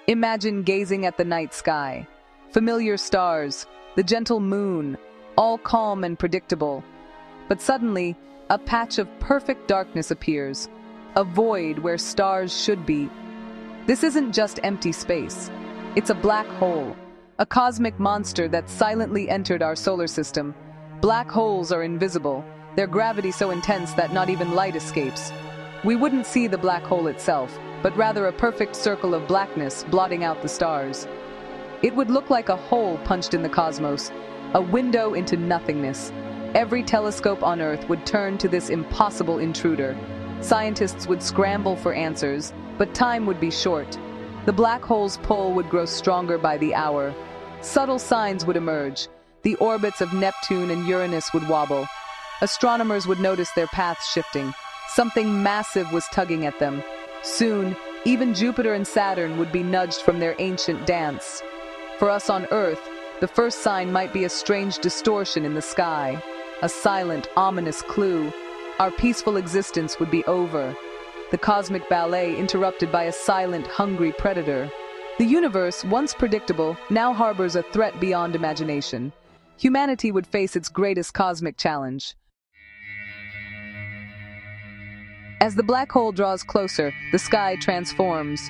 Imagine gazing at the night sky. Familiar stars, the gentle moon, all calm and predictable. But suddenly, a patch of perfect darkness appears, a void where stars should be. This isn't just empty space. It's a black hole, a cosmic monster that silently entered our solar system. Black holes are invisible, their gravity so intense that not even light escapes. We wouldn't see the black hole itself, but rather a perfect circle of blackness blotting out the stars. It would look like a hole punched in the cosmos, a window into nothingness. Every telescope on Earth would turn to this impossible intruder. Scientists would scramble for answers, but time would be short. The black hole's pull would grow stronger by the hour. Subtle signs would emerge. The orbits of Neptune and Uranus would wobble. Astronomers would notice their paths shifting. Something massive was tugging at them. Soon, even Jupiter and Saturn would be nudged from their ancient dance. For us on Earth, the first sign might be a strange distortion in the sky, a silent, ominous clue. Our peaceful existence would be over. The cosmic ballet interrupted by a silent, hungry predator. The universe, once predictable, now harbors a threat beyond imagination. Humanity would face its greatest cosmic challenge. As the black hole draws closer, the sky transforms.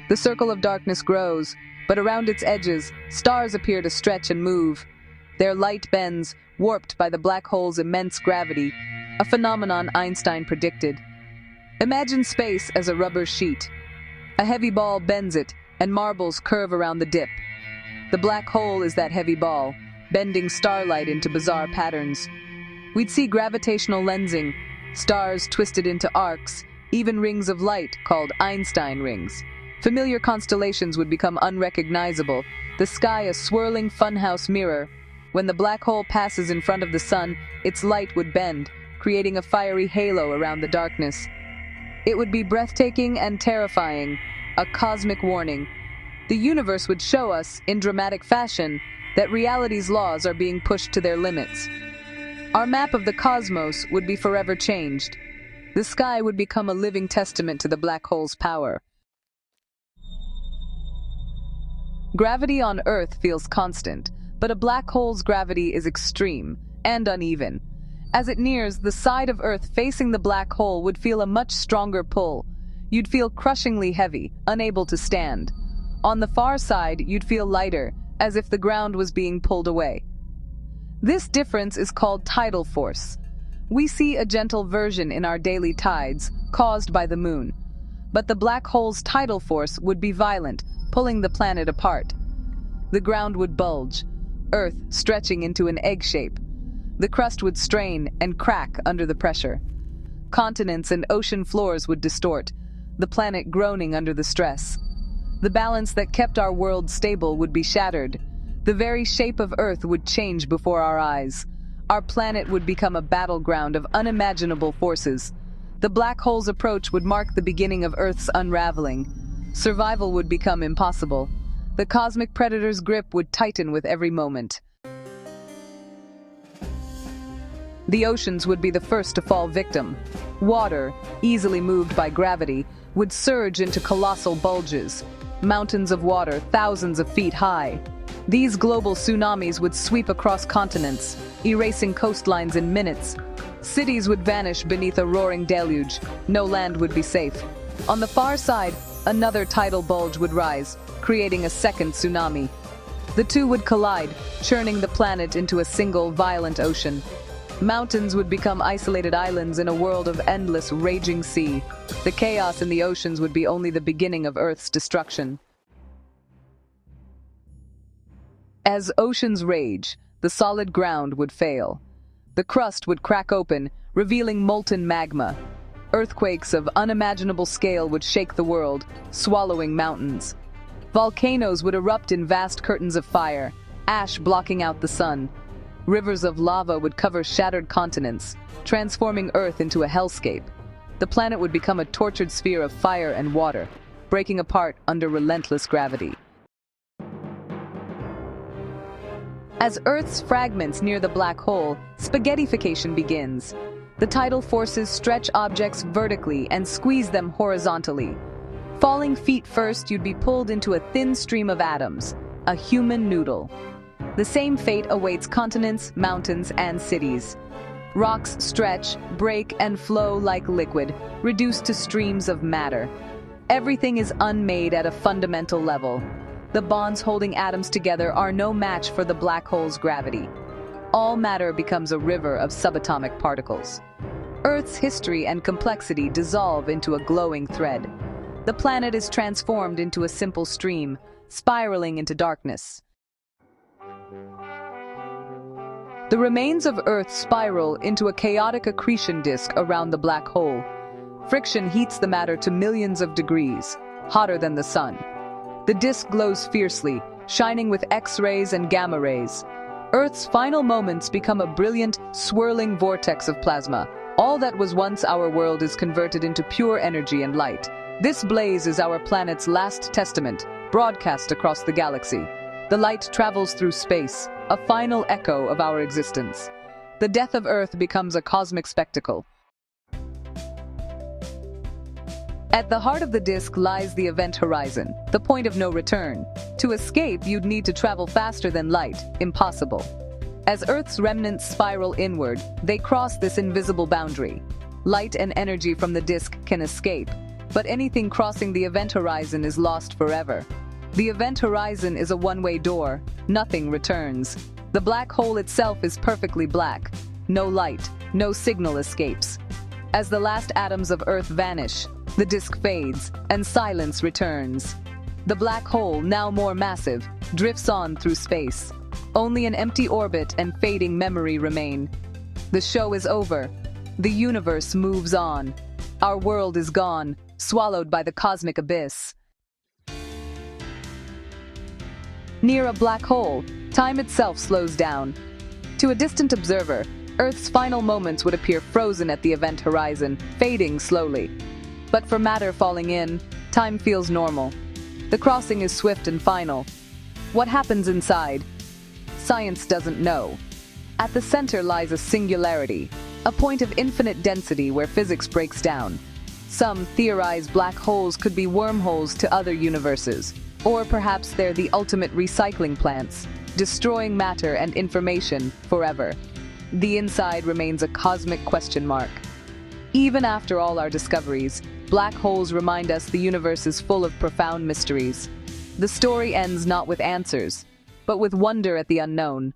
The circle of darkness grows, but around its edges, stars appear to stretch and move. Their light bends, warped by the black hole's immense gravity, a phenomenon Einstein predicted. Imagine space as a rubber sheet. A heavy ball bends it, and marbles curve around the dip. The black hole is that heavy ball, bending starlight into bizarre patterns. We'd see gravitational lensing, stars twisted into arcs, even rings of light called Einstein rings. Familiar constellations would become unrecognizable, the sky a swirling funhouse mirror. When the black hole passes in front of the sun, its light would bend, creating a fiery halo around the darkness. It would be breathtaking and terrifying, a cosmic warning. The universe would show us, in dramatic fashion, that reality's laws are being pushed to their limits. Our map of the cosmos would be forever changed. The sky would become a living testament to the black hole's power. Gravity on Earth feels constant, but a black hole's gravity is extreme and uneven. As it nears, the side of Earth facing the black hole would feel a much stronger pull. You'd feel crushingly heavy, unable to stand. On the far side, you'd feel lighter, as if the ground was being pulled away. This difference is called tidal force. We see a gentle version in our daily tides, caused by the moon. But the black hole's tidal force would be violent, pulling the planet apart. The ground would bulge, Earth stretching into an egg shape. The crust would strain and crack under the pressure. Continents and ocean floors would distort, the planet groaning under the stress. The balance that kept our world stable would be shattered. The very shape of Earth would change before our eyes. Our planet would become a battleground of unimaginable forces. The black hole's approach would mark the beginning of Earth's unraveling. Survival would become impossible. The cosmic predator's grip would tighten with every moment. The oceans would be the first to fall victim. Water, easily moved by gravity, would surge into colossal bulges. Mountains of water, thousands of feet high. These global tsunamis would sweep across continents, erasing coastlines in minutes. Cities would vanish beneath a roaring deluge. No land would be safe. On the far side, another tidal bulge would rise, creating a second tsunami. The two would collide, churning the planet into a single violent ocean. Mountains would become isolated islands in a world of endless, raging sea. The chaos in the oceans would be only the beginning of Earth's destruction. As oceans rage, the solid ground would fail. The crust would crack open, revealing molten magma. Earthquakes of unimaginable scale would shake the world, swallowing mountains. Volcanoes would erupt in vast curtains of fire, ash blocking out the sun. Rivers of lava would cover shattered continents, transforming Earth into a hellscape. The planet would become a tortured sphere of fire and water, breaking apart under relentless gravity. As Earth's fragments near the black hole, spaghettification begins. The tidal forces stretch objects vertically and squeeze them horizontally. Falling feet first, you'd be pulled into a thin stream of atoms, a human noodle. The same fate awaits continents, mountains, and cities. Rocks stretch, break, and flow like liquid, reduced to streams of matter. Everything is unmade at a fundamental level. The bonds holding atoms together are no match for the black hole's gravity. All matter becomes a river of subatomic particles. Earth's history and complexity dissolve into a glowing thread. The planet is transformed into a simple stream, spiraling into darkness. The remains of Earth spiral into a chaotic accretion disk around the black hole. Friction heats the matter to millions of degrees, hotter than the sun. The disk glows fiercely, shining with X-rays and gamma rays. Earth's final moments become a brilliant, swirling vortex of plasma. All that was once our world is converted into pure energy and light. This blaze is our planet's last testament, broadcast across the galaxy. The light travels through space, a final echo of our existence. The death of Earth becomes a cosmic spectacle. At the heart of the disk lies the event horizon, the point of no return. To escape, you'd need to travel faster than light, impossible. As Earth's remnants spiral inward, they cross this invisible boundary. Light and energy from the disk can escape, but anything crossing the event horizon is lost forever. The event horizon is a one-way door. Nothing returns. The black hole itself is perfectly black. No light, no signal escapes. As the last atoms of Earth vanish, the disk fades, and silence returns. The black hole, now more massive, drifts on through space. Only an empty orbit and fading memory remain. The show is over. The universe moves on. Our world is gone, swallowed by the cosmic abyss. Near a black hole, time itself slows down. To a distant observer, Earth's final moments would appear frozen at the event horizon, fading slowly. But for matter falling in, time feels normal. The crossing is swift and final. What happens inside? Science doesn't know. At the center lies a singularity, a point of infinite density where physics breaks down. Some theorize black holes could be wormholes to other universes, or perhaps they're the ultimate recycling plants, destroying matter and information forever. The inside remains a cosmic question mark. Even after all our discoveries, black holes remind us the universe is full of profound mysteries. The story ends not with answers, but with wonder at the unknown.